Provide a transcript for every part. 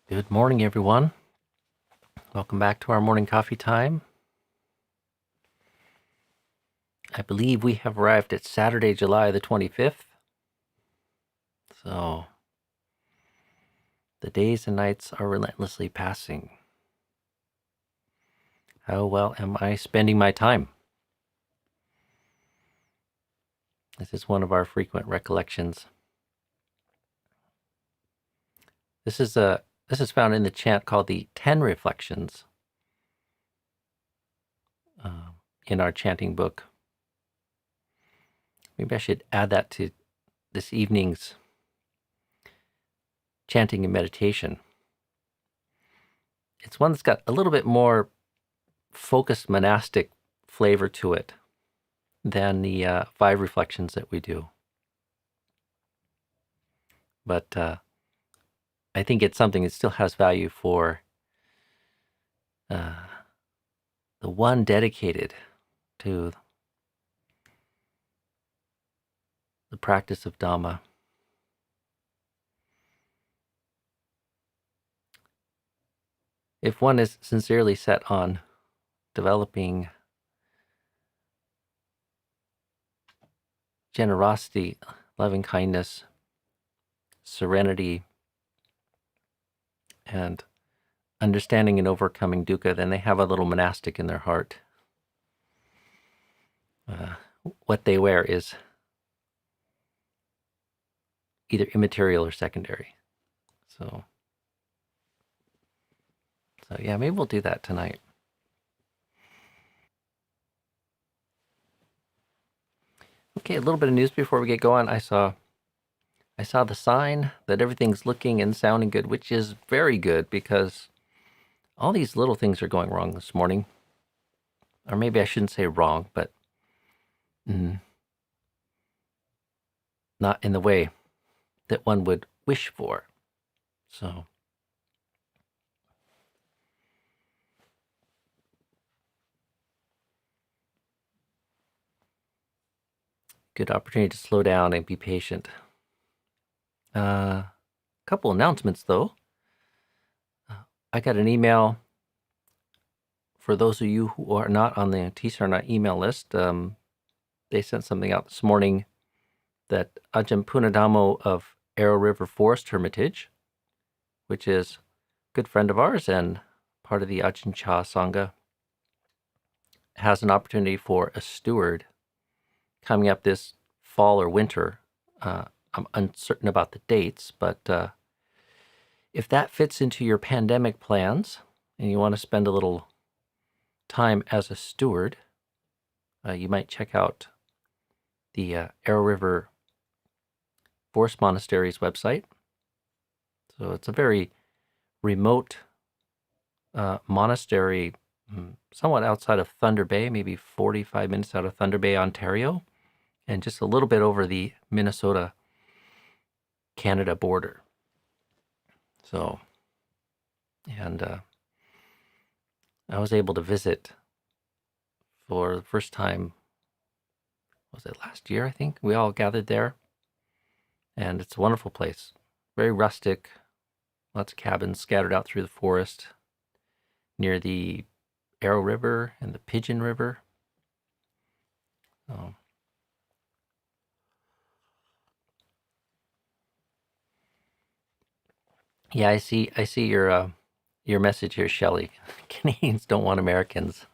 Good morning, everyone. Welcome back to our morning coffee time. I believe we have arrived at Saturday, July the 25th. So the days and nights are relentlessly passing. How well am I spending my time? This is one of our frequent recollections. This is found in the chant called the 10 Reflections in our chanting book. Maybe I should add that to this evening's chanting and meditation. It's one that's got a little bit more focused monastic flavor to it than the 5 reflections that we do. But I think it's something that still has value for the one dedicated to the practice of Dhamma. If one is sincerely set on developing generosity, loving kindness, serenity, and understanding and overcoming dukkha, then they have a little monastic in their heart. What they wear is either immaterial or secondary. So yeah, maybe we'll do that tonight. Okay, a little bit of news before we get going. I saw the sign that everything's looking and sounding good, which is very good because all these little things are going wrong this morning. Or maybe I shouldn't say wrong, but not in the way that one would wish for. So good opportunity to slow down and be patient. Couple announcements though. I got an email for those of you who are not on the Thanissaro email list. They sent something out this morning that Ajahn Punadamo of Arrow River Forest Hermitage, which is a good friend of ours and part of the Ajahn Sangha, has an opportunity for a steward coming up this fall or winter. I'm uncertain about the dates, but if that fits into your pandemic plans and you want to spend a little time as a steward, you might check out the Arrow River Forest Monastery's website. So it's a very remote monastery, somewhat outside of Thunder Bay, maybe 45 minutes out of Thunder Bay, Ontario, and just a little bit over the Minnesota-Canada border. So, and I was able to visit for the first time, was it last year, I think? We all gathered there, and it's a wonderful place. Very rustic, lots of cabins scattered out through the forest near the Arrow River and the Pigeon River. So, yeah, I see your message here, Shelley. Canadians don't want Americans.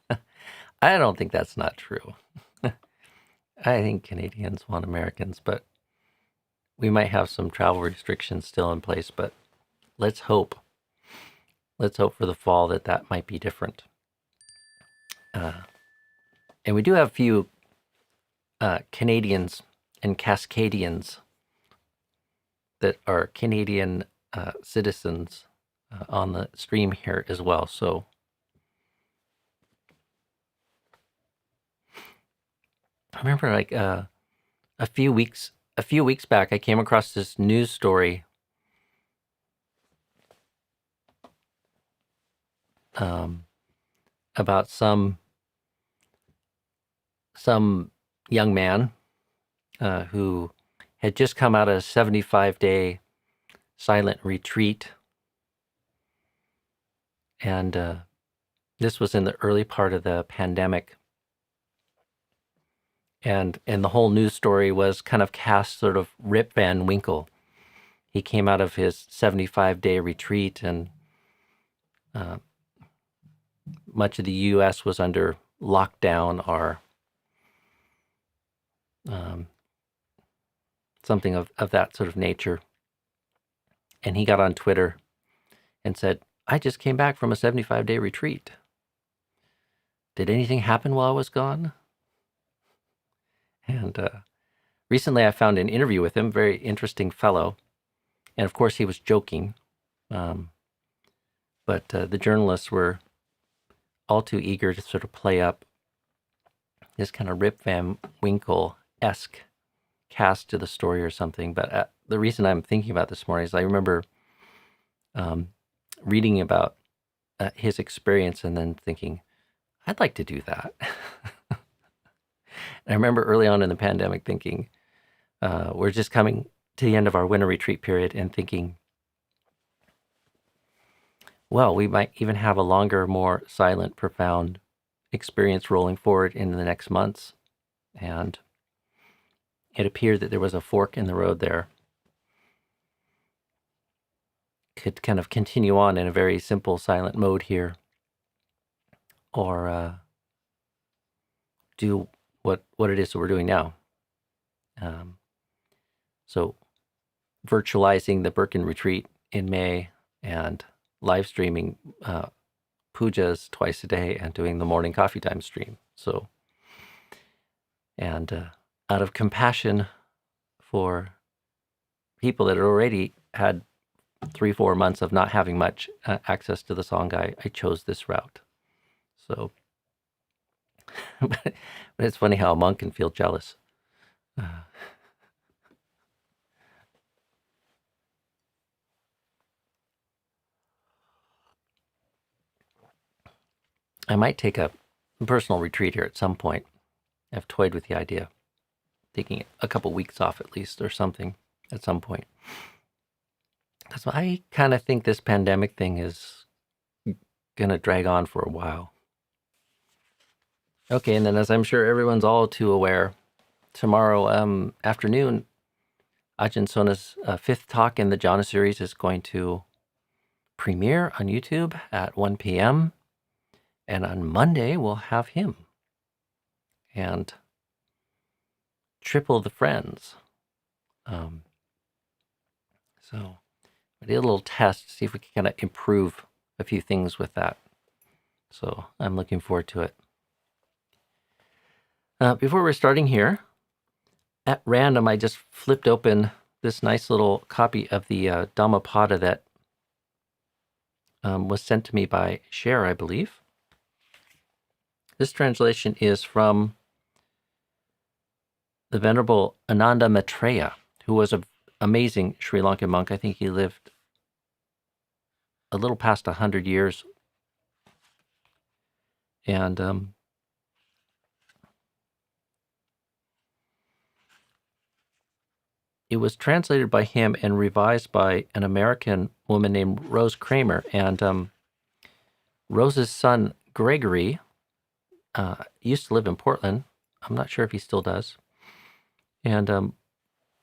I don't think that's not true. I think Canadians want Americans, but we might have some travel restrictions still in place, but let's hope for the fall that might be different. And we do have a few Canadians and Cascadians that are Canadian citizens on the stream here as well. So I remember like a few weeks back, I came across this news story about some young man who had just come out of a 75-day silent retreat And this was in the early part of the pandemic. And the whole news story was kind of cast sort of Rip Van Winkle. He came out of his 75-day retreat, and much of the U.S. was under lockdown or something of that sort of nature. And he got on Twitter and said, "I just came back from a 75-day retreat. Did anything happen while I was gone?" And recently I found an interview with him, very interesting fellow. And of course he was joking. But the journalists were all too eager to sort of play up this kind of Rip Van Winkle-esque cast to the story or something. But the reason I'm thinking about this morning is I remember reading about his experience and then thinking, I'd like to do that. I remember early on in the pandemic thinking, we're just coming to the end of our winter retreat period and thinking, well, we might even have a longer, more silent, profound experience rolling forward in the next months. And it appeared that there was a fork in the road there. Could kind of continue on in a very simple, silent mode here, or do what it is that we're doing now. So virtualizing the Birkin retreat in May and live streaming pujas twice a day and doing the morning coffee time stream. So, and out of compassion for people that had already had 3-4 months of not having much access to the Sangha, I chose this route. So, but it's funny how a monk can feel jealous. I might take a personal retreat here at some point. I've toyed with the idea, taking a couple weeks off at least or something at some point. Because I kind of think this pandemic thing is going to drag on for a while. Okay, and then as I'm sure everyone's all too aware, tomorrow afternoon, Ajahn Sona's 5th talk in the Jhana series is going to premiere on YouTube at 1 p.m. And on Monday, we'll have him. And triple the friends. So I did a little test to see if we can kind of improve a few things with that. So I'm looking forward to it. Before we're starting here, at random, I just flipped open this nice little copy of the Dhammapada that was sent to me by Cher, I believe. This translation is from the Venerable Ananda Maitreya, who was an amazing Sri Lankan monk. I think he lived a little past 100 years. And it was translated by him and revised by an American woman named Rose Kramer. And Rose's son, Gregory, used to live in Portland. I'm not sure if he still does. And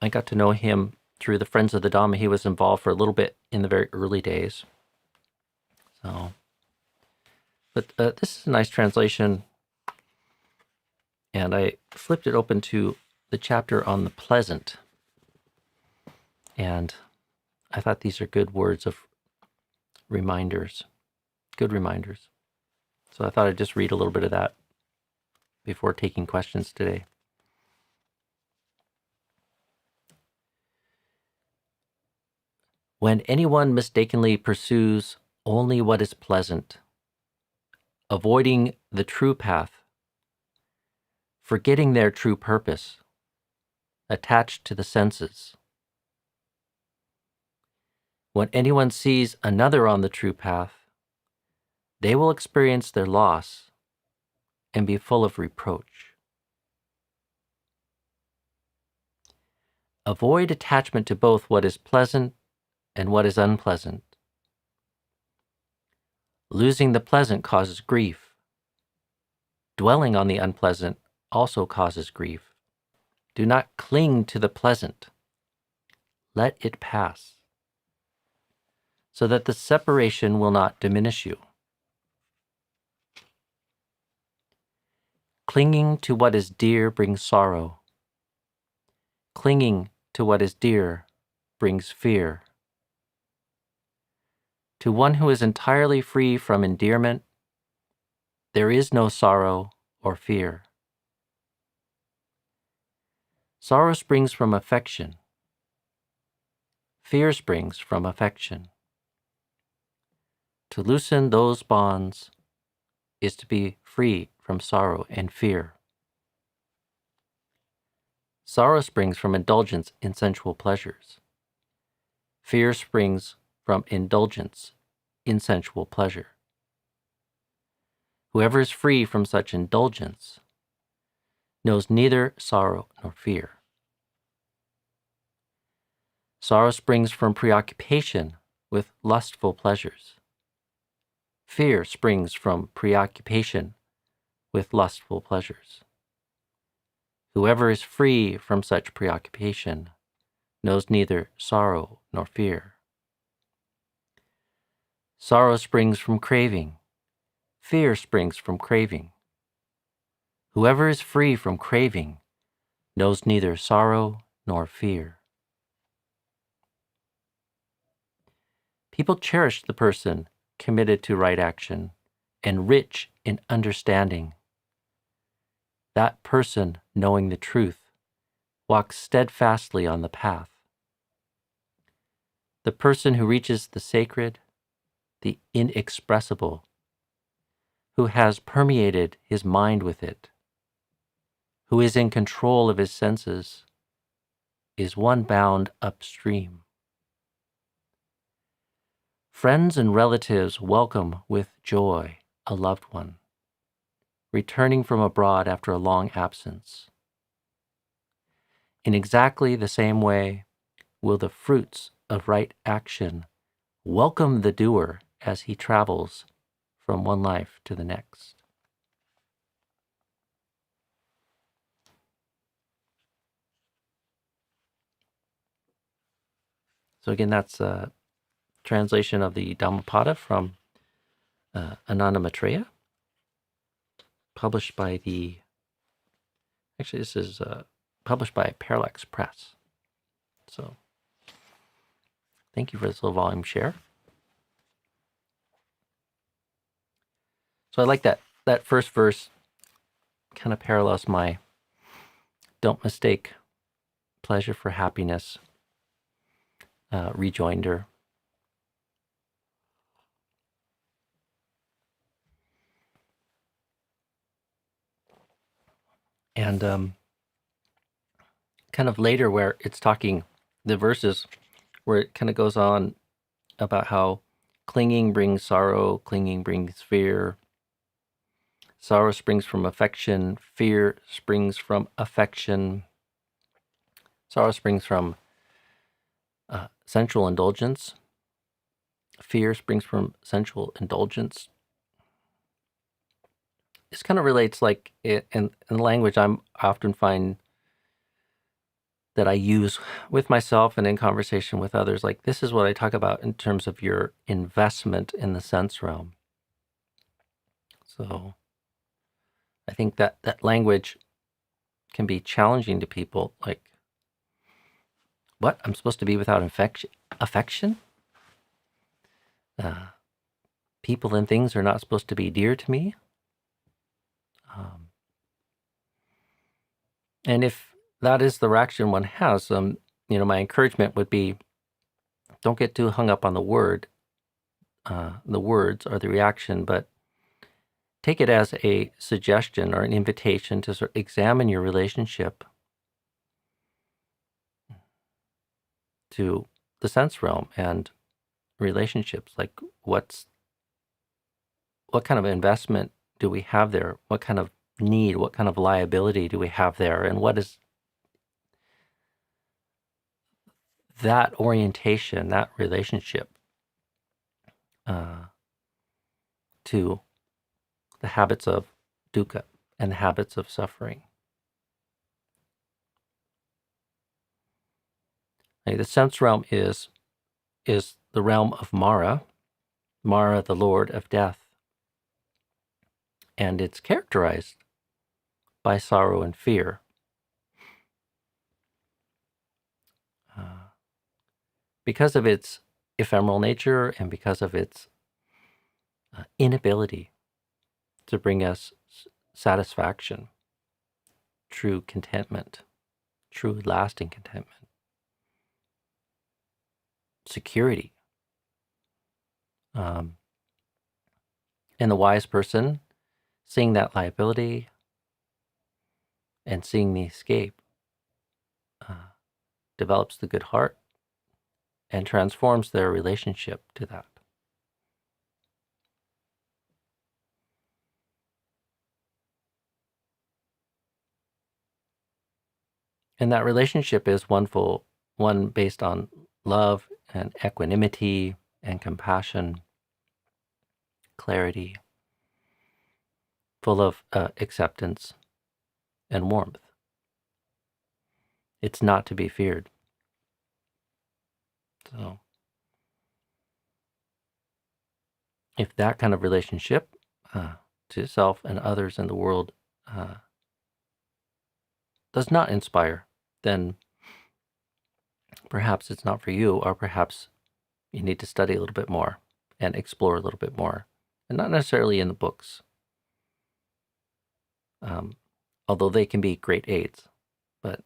I got to know him through the Friends of the Dhamma. He was involved for a little bit in the very early days. So, but this is a nice translation. And I flipped it open to the chapter on the pleasant. And I thought these are good words of reminders, good reminders. So I thought I'd just read a little bit of that before taking questions today. When anyone mistakenly pursues only what is pleasant, avoiding the true path, forgetting their true purpose, attached to the senses, when anyone sees another on the true path, they will experience their loss and be full of reproach. Avoid attachment to both what is pleasant and what is unpleasant. Losing the pleasant causes grief. Dwelling on the unpleasant also causes grief. Do not cling to the pleasant. Let it pass, so that the separation will not diminish you. Clinging to what is dear brings sorrow. Clinging to what is dear brings fear. To one who is entirely free from endearment, there is no sorrow or fear. Sorrow springs from affection. Fear springs from affection. To loosen those bonds is to be free from sorrow and fear. Sorrow springs from indulgence in sensual pleasures. Fear springs from indulgence in sensual pleasure. Whoever is free from such indulgence knows neither sorrow nor fear. Sorrow springs from preoccupation with lustful pleasures. Fear springs from preoccupation with lustful pleasures. Whoever is free from such preoccupation knows neither sorrow nor fear. Sorrow springs from craving. Fear springs from craving. Whoever is free from craving knows neither sorrow nor fear. People cherish the person committed to right action and rich in understanding. That person, knowing the truth, walks steadfastly on the path. The person who reaches the sacred, the inexpressible, who has permeated his mind with it, who is in control of his senses, is one bound upstream. Friends and relatives welcome with joy a loved one, returning from abroad after a long absence. In exactly the same way will the fruits of right action welcome the doer as he travels from one life to the next. So again, that's a translation of the Dhammapada from Ananda Maitreya, published by this is published by Parallax Press. So thank you for this little volume share. So I like that first verse kind of parallels my don't mistake pleasure for happiness rejoinder. And kind of later where it's talking, the verses where it kind of goes on about how clinging brings sorrow, clinging brings fear. Sorrow springs from affection, fear springs from affection. Sorrow springs from sensual indulgence. Fear springs from sensual indulgence. This kind of relates like in language I often find that I use with myself and in conversation with others. Like this is what I talk about in terms of your investment in the sense realm. So I think that language can be challenging to people. Like, what? I'm supposed to be without affection? People and things are not supposed to be dear to me? And if that is the reaction one has, my encouragement would be, don't get too hung up on the word. The words are the reaction, but take it as a suggestion or an invitation to sort of examine your relationship to the sense realm and relationships. Like what kind of investment do we have there? What kind of need, what kind of liability do we have there? And what is that orientation, that relationship to the habits of dukkha and the habits of suffering. The sense realm is the realm of Mara, the Lord of Death, and it's characterized by sorrow and fear. Because of its ephemeral nature and because of its inability to bring us satisfaction, true contentment, true lasting contentment, security. And the wise person, seeing that liability and seeing the escape, develops the good heart and transforms their relationship to that. And that relationship is one based on love and equanimity and compassion, clarity, full of acceptance and warmth. It's not to be feared. So, if that kind of relationship to self and others in the world does not inspire, then perhaps it's not for you, or perhaps you need to study a little bit more and explore a little bit more, and not necessarily in the books, although they can be great aids, but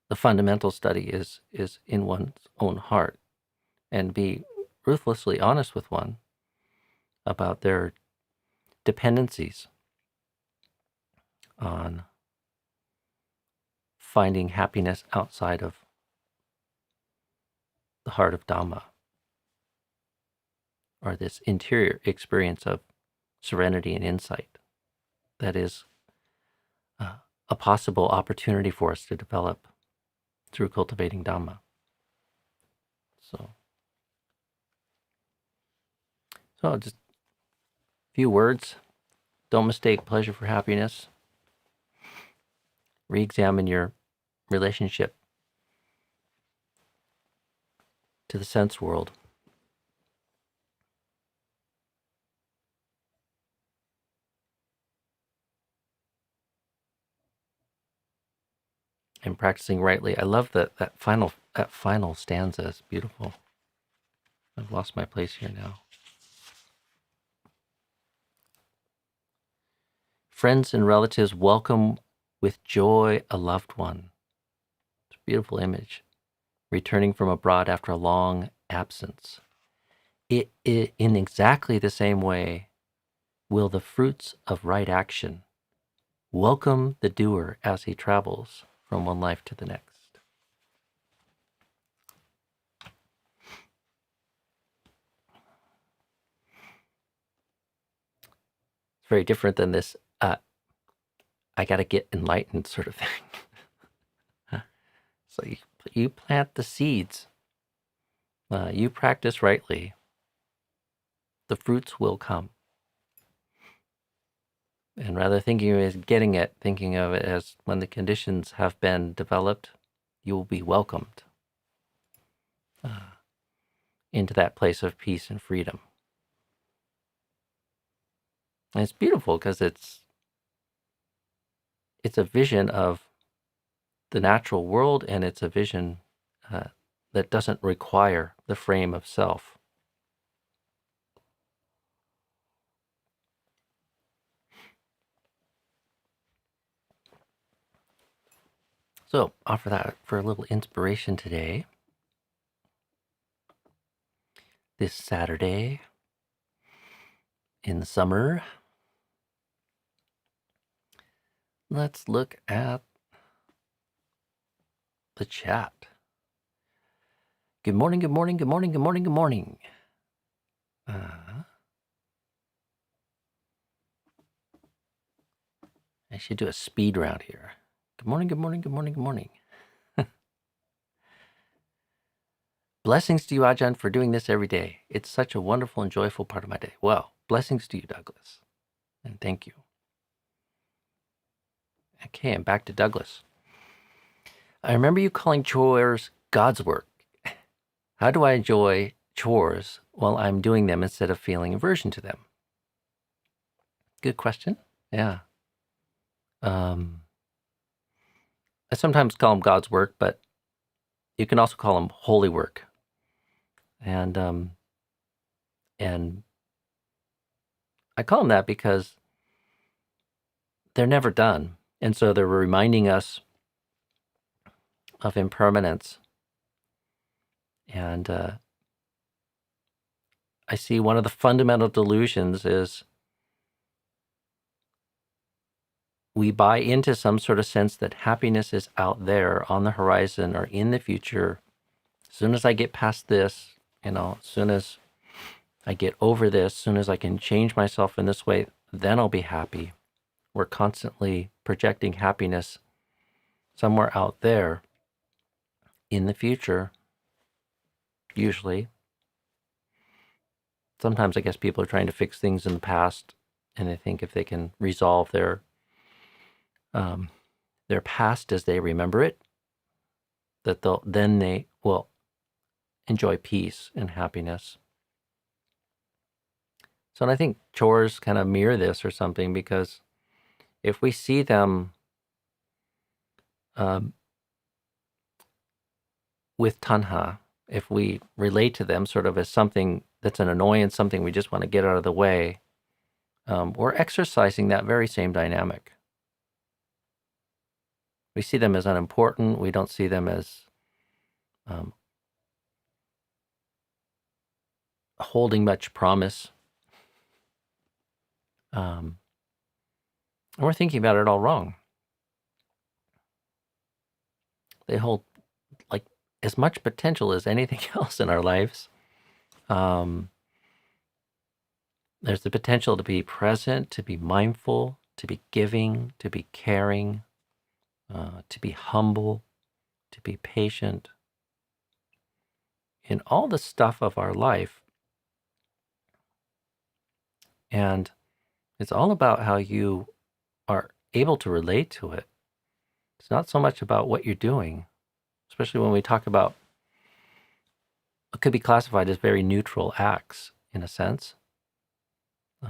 the fundamental study is in one's own heart, and be ruthlessly honest with one about their dependencies on finding happiness outside of the heart of Dhamma, or this interior experience of serenity and insight that is a possible opportunity for us to develop through cultivating Dhamma. So just a few words. Don't mistake pleasure for happiness. Re-examine your relationship to the sense world. And practicing rightly. I love that final stanza. It's beautiful. I've lost my place here now. Friends and relatives welcome with joy a loved one. It's a beautiful image. Returning from abroad after a long absence. In exactly the same way will the fruits of right action welcome the doer as he travels from one life to the next. It's very different than this, I got to get enlightened sort of thing. So you plant the seeds. You practice rightly. The fruits will come. And rather thinking of it as getting it, thinking of it as when the conditions have been developed, you will be welcomed into that place of peace and freedom. And it's beautiful because it's a vision of the natural world, and it's a vision that doesn't require the frame of self. So, offer that for a little inspiration today. This Saturday in the summer. Let's look at the chat. Good morning, good morning, good morning, good morning, good morning. I should do a speed round here. Good morning, good morning, good morning, good morning. Blessings to you, Ajahn, for doing this every day. It's such a wonderful and joyful part of my day. Well, blessings to you, Douglas. And thank you. Okay, I'm back to Douglas. I remember you calling chores God's work. How do I enjoy chores while I'm doing them instead of feeling aversion to them? Good question. Yeah. I sometimes call them God's work, but you can also call them holy work. And I call them that because they're never done. And so they're reminding us of impermanence. And I see one of the fundamental delusions is we buy into some sort of sense that happiness is out there on the horizon or in the future. As soon as I get past this, as soon as I get over this, as soon as I can change myself in this way, then I'll be happy. We're constantly projecting happiness somewhere out there in the future, usually. Sometimes I guess people are trying to fix things in the past, and they think if they can resolve their past as they remember it, that then they will enjoy peace and happiness. So and I think chores kind of mirror this or something, because if we see them with tanha, if we relate to them sort of as something that's an annoyance, something we just want to get out of the way, we're exercising that very same dynamic. We see them as unimportant. We don't see them as holding much promise. And we're thinking about it all wrong. They hold like as much potential as anything else in our lives. There's the potential to be present, to be mindful, to be giving, to be caring, to be humble, to be patient. In all the stuff of our life. And it's all about how you are able to relate to it. It's not so much about what you're doing, especially when we talk about what could be classified as very neutral acts in a sense. So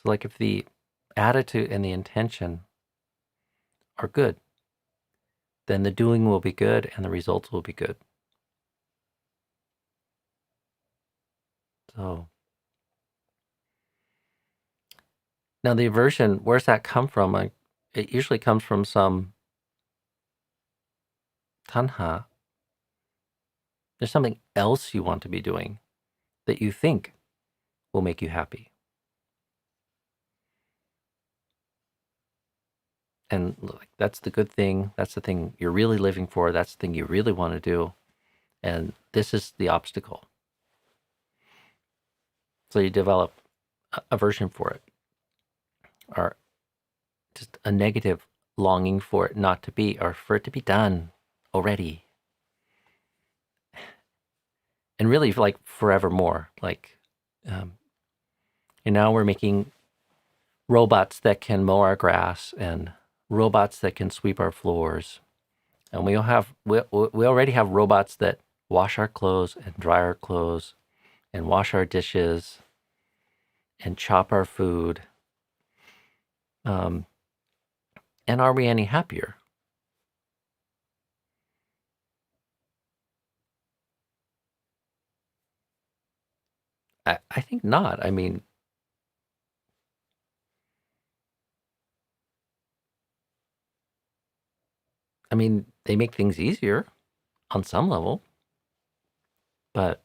like if the attitude and the intention are good, then the doing will be good and the results will be good. So now the aversion, where's that come from? It usually comes from some tanha. There's something else you want to be doing that you think will make you happy. And like, that's the good thing. That's the thing you're really living for. That's the thing you really want to do. And this is the obstacle. So you develop aversion for it, or just a negative longing for it not to be, or for it to be done already. And really like forevermore. Like, and now we're making robots that can mow our grass and robots that can sweep our floors. And we already have robots that wash our clothes and dry our clothes and wash our dishes and chop our food. And are we any happier? I think not. I mean, they make things easier on some level, but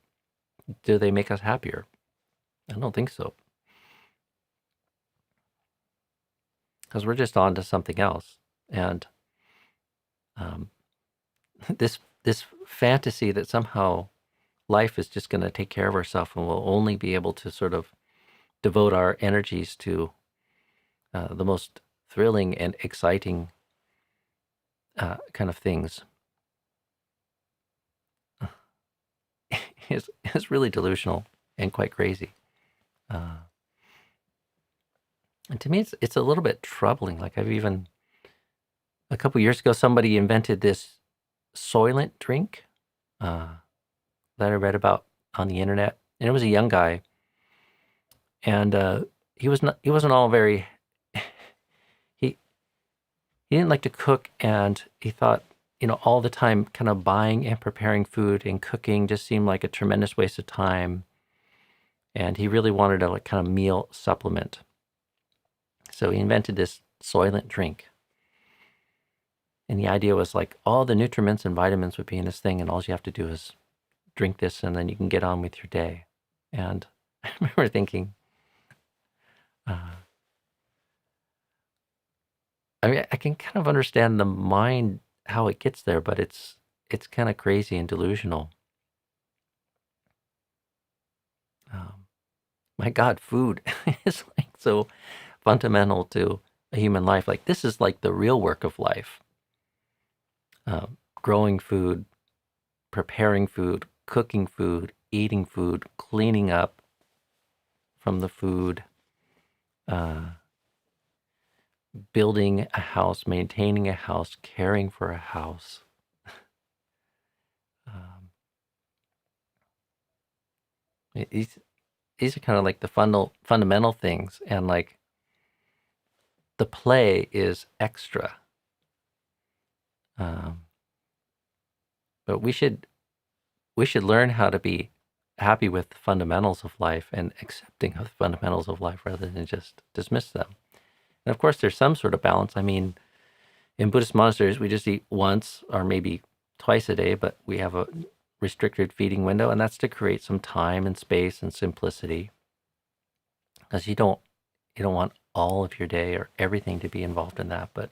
do they make us happier? I don't think so. Because we're just on to something else. And this fantasy that somehow life is just going to take care of herself and we'll only be able to sort of devote our energies to the most thrilling and exciting kind of things is really delusional and quite crazy. And to me, it's a little bit troubling. Like a couple years ago, somebody invented this Soylent drink that I read about on the internet, and it was a young guy, and he wasn't all very he he didn't like to cook, and he thought, all the time kind of buying and preparing food and cooking just seemed like a tremendous waste of time, and he really wanted a kind of meal supplement. So he invented this Soylent drink. And the idea was like all the nutriments and vitamins would be in this thing, and all you have to do is drink this, and then you can get on with your day. And I remember thinking, I mean, I can kind of understand the mind, how it gets there, but it's kind of crazy and delusional. My God, food is like so fundamental to a human life. Like this is like the real work of life. Growing food, preparing food, cooking food, eating food, cleaning up from the food, building a house, maintaining a house, caring for a house. These are kind of like the fundamental things, and like the play is extra. But we should learn how to be happy with the fundamentals of life and accepting of the fundamentals of life rather than just dismiss them. And of course, there's some sort of balance. I mean, in Buddhist monasteries, we just eat once or maybe twice a day, but we have a restricted feeding window, and that's to create some time and space and simplicity, because you don't want all of your day or everything to be involved in that. But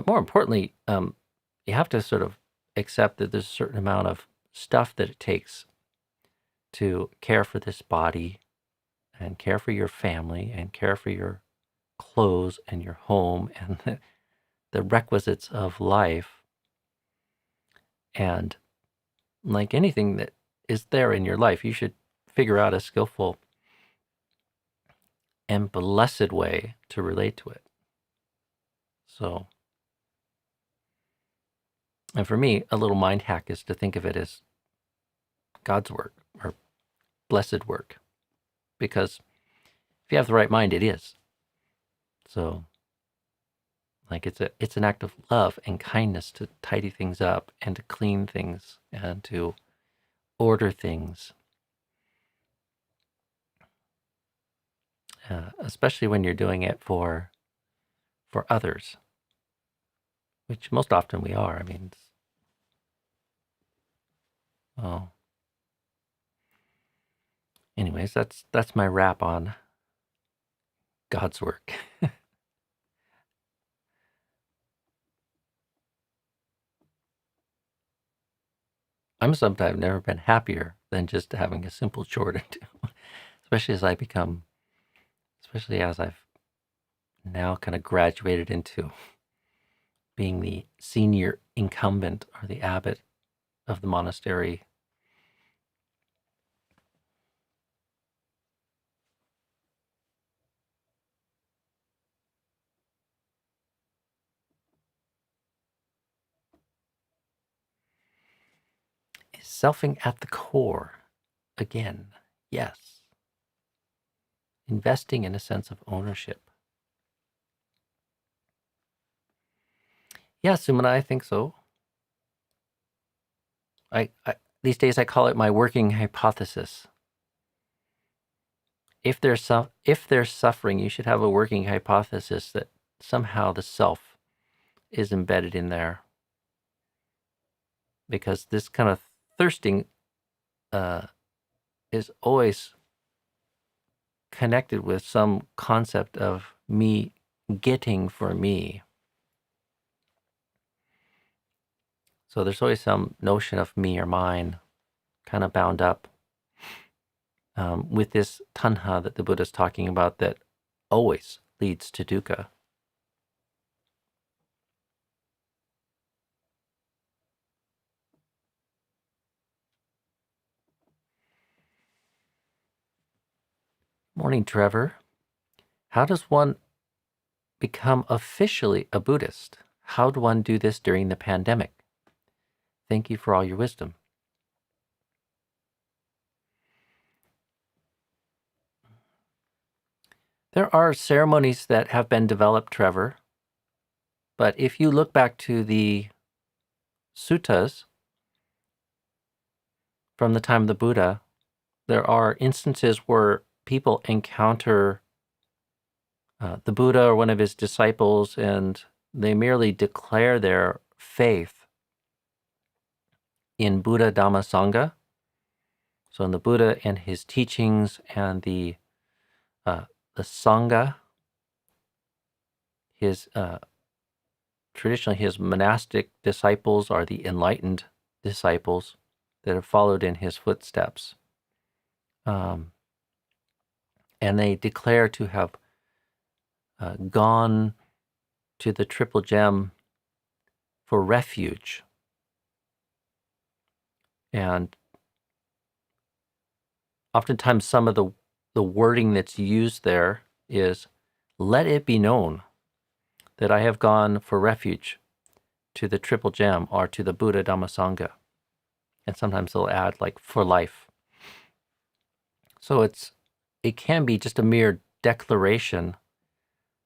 more importantly, you have to sort of accept that there's a certain amount of stuff that it takes to care for this body and care for your family and care for your clothes and your home and the requisites of life. And like anything that is there in your life, you should figure out a skillful and blessed way to relate to it. So, and for me, a little mind hack is to think of it as God's work or blessed work, because if you have the right mind, it is. So, like it's an act of love and kindness to tidy things up and to clean things and to order things, especially when you're doing it for others, which most often we are. I mean, anyways, that's my wrap on God's work. I'm sometimes never been happier than just having a simple chore to do, especially as I've now kind of graduated into being the senior incumbent or the abbot of the monastery. Is selfing at the core? Again, yes. Investing in a sense of ownership. Yeah, Sumana, I think so. I these days I call it my working hypothesis. If there's suffering, you should have a working hypothesis that somehow the self is embedded in there, because this kind of thirsting is always connected with some concept of me getting for me. So there's always some notion of me or mine kind of bound up with this tanha that the Buddha is talking about that always leads to dukkha. Morning, Trevor. How does one become officially a Buddhist? How do one do this during the pandemic? Thank you for all your wisdom. There are ceremonies that have been developed, Trevor, but if you look back to the suttas from the time of the Buddha, there are instances where people encounter the Buddha or one of his disciples, and they merely declare their faith in Buddha, Dhamma, Sangha. So in the Buddha and his teachings and the Sangha, his traditionally his monastic disciples are the enlightened disciples that have followed in his footsteps. And they declare to have gone to the Triple Gem for refuge. And oftentimes some of the wording that's used there is, let it be known that I have gone for refuge to the Triple Gem or to the Buddha, Dhamma, Sangha. And sometimes they'll add like for life. So it can be just a mere declaration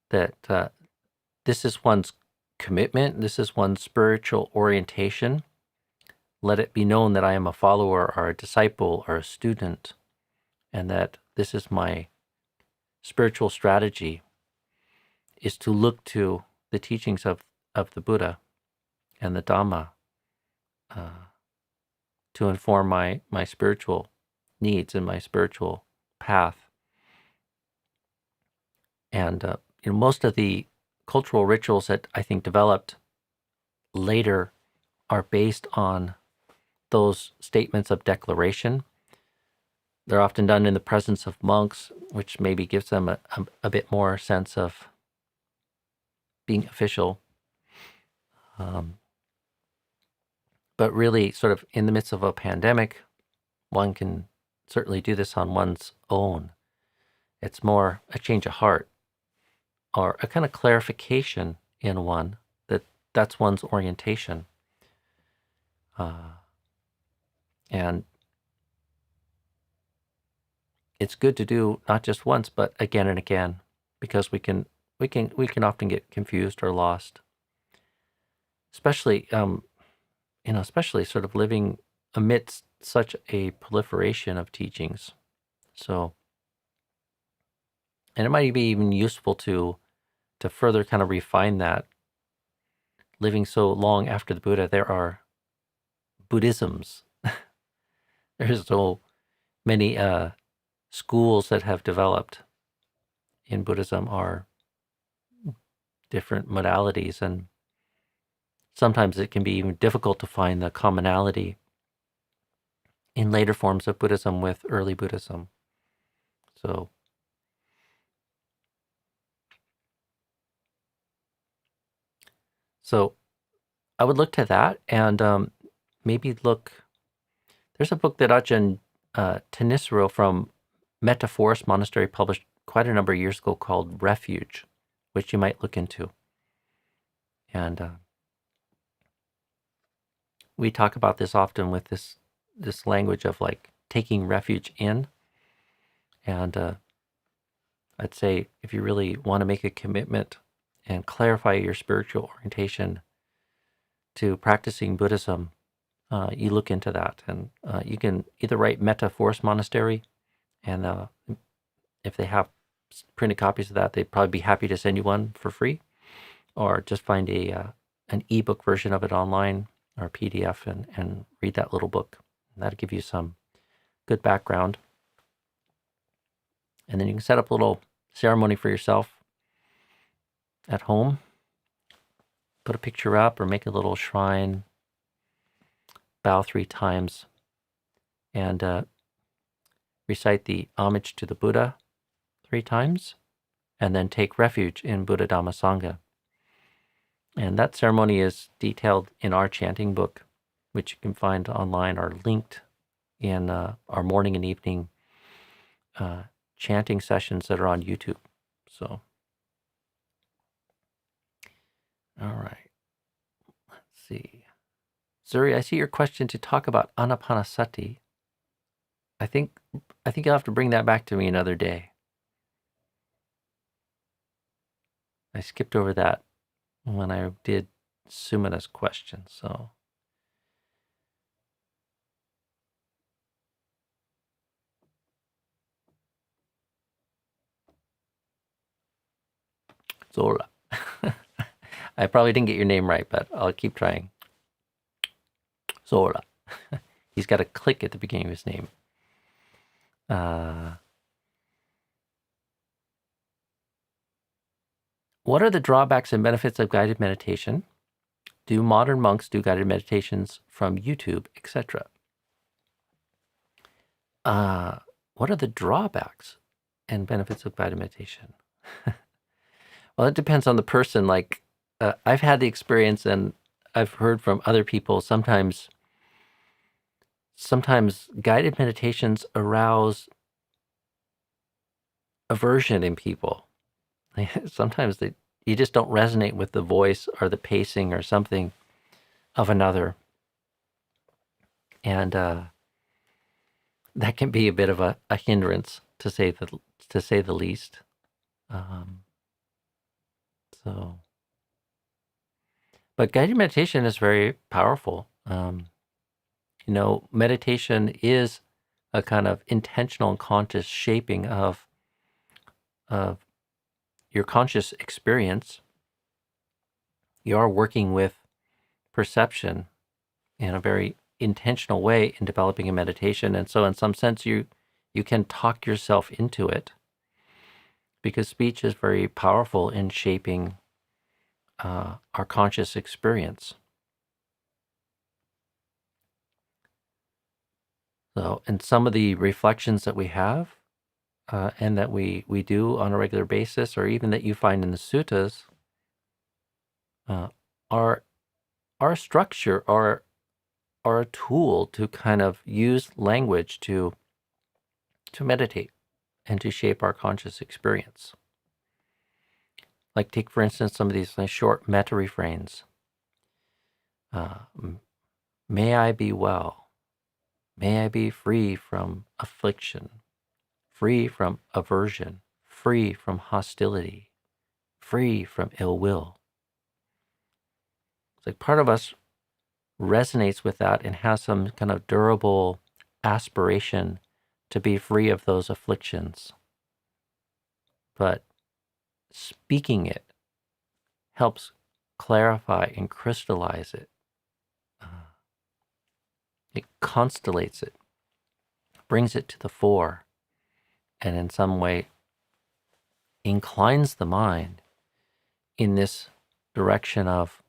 that this is one's commitment, this is one's spiritual orientation. Let it be known that I am a follower or a disciple or a student, and that this is my spiritual strategy, is to look to the teachings of the Buddha and the Dhamma to inform my spiritual needs and my spiritual path. And most of the cultural rituals that I think developed later are based on those statements of declaration. They're often done in the presence of monks, which maybe gives them a bit more sense of being official. But really, sort of in the midst of a pandemic, one can certainly do this on one's own. It's more a change of heart or a kind of clarification in one that that's one's orientation. And it's good to do not just once, but again and again, because we can often get confused or lost, especially especially sort of living amidst such a proliferation of teachings. So, and it might be even useful to further kind of refine that. Living so long after the Buddha, there are Buddhisms. There's so many schools that have developed in Buddhism are different modalities, and sometimes it can be even difficult to find the commonality in later forms of Buddhism with early Buddhism. So I would look to that, and maybe look. There's a book that Ajahn Thanissaro from Metta Forest Monastery published quite a number of years ago called Refuge, which you might look into. And we talk about this often with this language of like taking refuge in. And I'd say if you really want to make a commitment and clarify your spiritual orientation to practicing Buddhism, you look into that. And you can either write Metta Forest Monastery, and if they have printed copies of that, they'd probably be happy to send you one for free, or just find an ebook version of it online or PDF and read that little book. And that'll give you some good background. And then you can set up a little ceremony for yourself at home. Put a picture up or make a little shrine. Bow 3 times. And recite the homage to the Buddha 3 times. And then take refuge in Buddha, Dhamma, Sangha. And that ceremony is detailed in our chanting book, which you can find online or linked in our morning and evening chanting sessions that are on YouTube. So, all right. Let's see. Zuri, I see your question to talk about anapanasati. I think you'll have to bring that back to me another day. I skipped over that when I did Sumana's question, so. Zola. I probably didn't get your name right, but I'll keep trying. Zola. He's got a click at the beginning of his name. What are the drawbacks and benefits of guided meditation? Do modern monks do guided meditations from YouTube, etc.? What are the drawbacks and benefits of guided meditation? Well, it depends on the person. Like, I've had the experience, and I've heard from other people, sometimes guided meditations arouse aversion in people. Sometimes you just don't resonate with the voice or the pacing or something of another. And that can be a bit of a hindrance, to say the least. But guided meditation is very powerful. Meditation is a kind of intentional and conscious shaping of your conscious experience. You are working with perception in a very intentional way in developing a meditation. And so in some sense, you can talk yourself into it, because speech is very powerful in shaping our conscious experience. So, and some of the reflections that we have and that we do on a regular basis, or even that you find in the suttas, are structure, are a tool to kind of use language to meditate and to shape our conscious experience. Like, take, for instance, some of these nice short metta refrains. May I be well. May I be free from affliction, free from aversion, free from hostility, free from ill will. It's like part of us resonates with that and has some kind of durable aspiration to be free of those afflictions. But speaking it helps clarify and crystallize it. It constellates it, brings it to the fore, and in some way inclines the mind in this direction of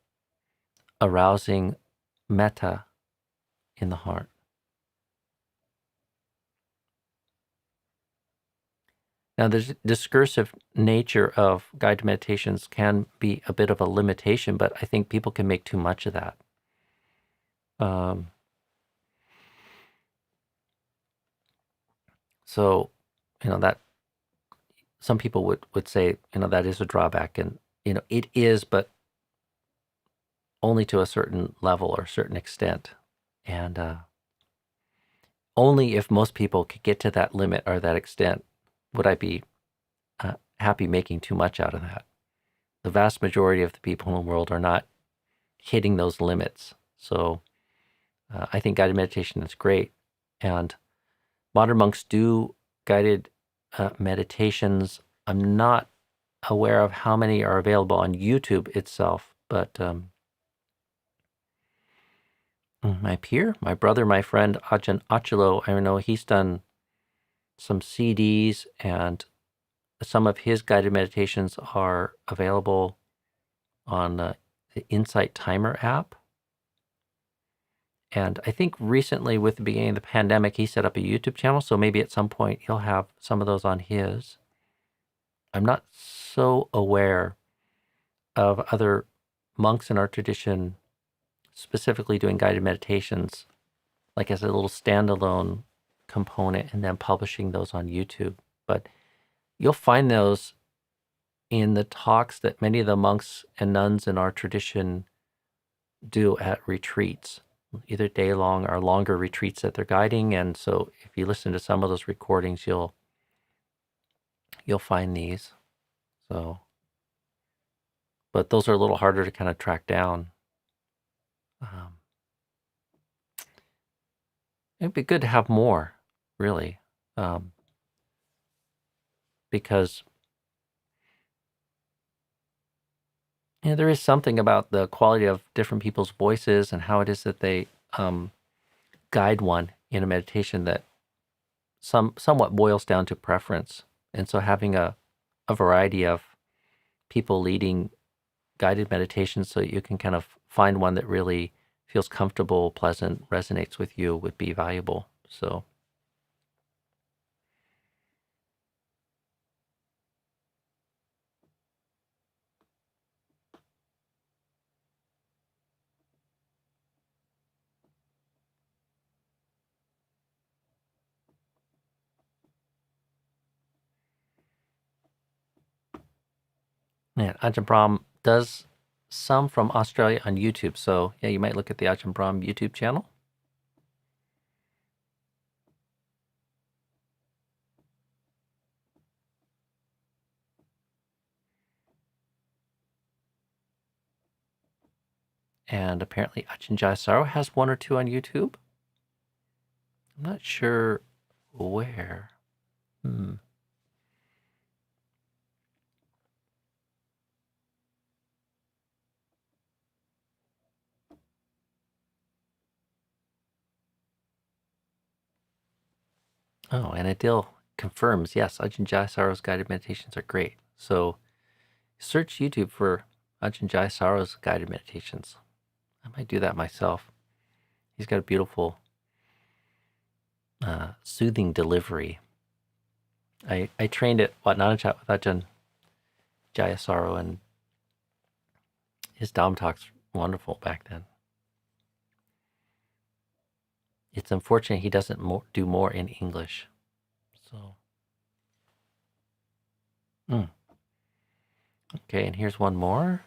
arousing metta in the heart. Now, the discursive nature of guided meditations can be a bit of a limitation, but I think people can make too much of that. So, that some people would say, that is a drawback, and, it is, but only to a certain level or a certain extent. And only if most people could get to that limit or that extent would I be happy making too much out of that. The vast majority of the people in the world are not hitting those limits. So I think guided meditation is great. And modern monks do guided meditations. I'm not aware of how many are available on YouTube itself, but my brother, my friend, Ajahn Achalo, I know he's done some CDs, and some of his guided meditations are available on the Insight Timer app. And I think recently, with the beginning of the pandemic, he set up a YouTube channel, so maybe at some point he'll have some of those on his. I'm not so aware of other monks in our tradition specifically doing guided meditations, like as a little standalone component, and then publishing those on YouTube. But You'll find those in the talks that many of the monks and nuns in our tradition do at retreats, either day-long or longer retreats that they're guiding. And so if you listen to some of those recordings, you'll find these. So, but those are a little harder to kind of track down. It'd be good to have more, really, because there is something about the quality of different people's voices and how it is that they guide one in a meditation that somewhat boils down to preference. And so having a variety of people leading guided meditations so you can kind of find one that really feels comfortable, pleasant, resonates with you would be valuable. So yeah, Ajahn Brahm does some from Australia on YouTube. So yeah, you might look at the Ajahn Brahm YouTube channel. And apparently Ajahn Jayasaro has one or two on YouTube. I'm not sure where. Oh, and Adil confirms, yes, Ajahn Jayasaro's guided meditations are great. So search YouTube for Ajahn Jayasaro's guided meditations. I might do that myself. He's got a beautiful, soothing delivery. I trained at Wat Nanachat with Ajahn Jayasaro, and his Dhamma talk's wonderful back then. It's unfortunate he doesn't do more in English. So, okay, and here's one more.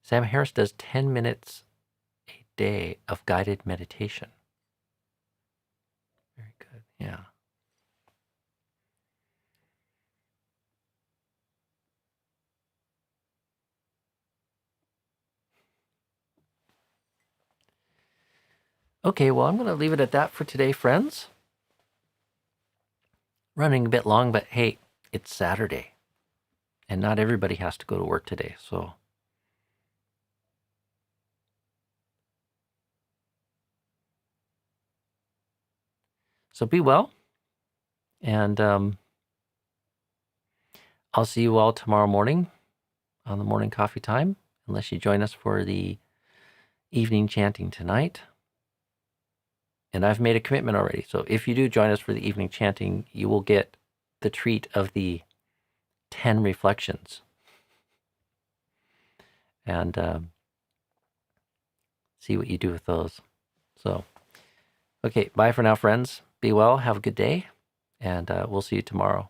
Sam Harris does 10 minutes a day of guided meditation. Very good, yeah. Okay, well, I'm going to leave it at that for today, friends. Running a bit long, but hey, it's Saturday. And not everybody has to go to work today, so. So be well. And I'll see you all tomorrow morning on the morning coffee time, unless you join us for the evening chanting tonight. And I've made a commitment already. So if you do join us for the evening chanting, you will get the treat of the 10 reflections. And see what you do with those. So, okay, bye for now, friends. Be well. Have a good day. And we'll see you tomorrow.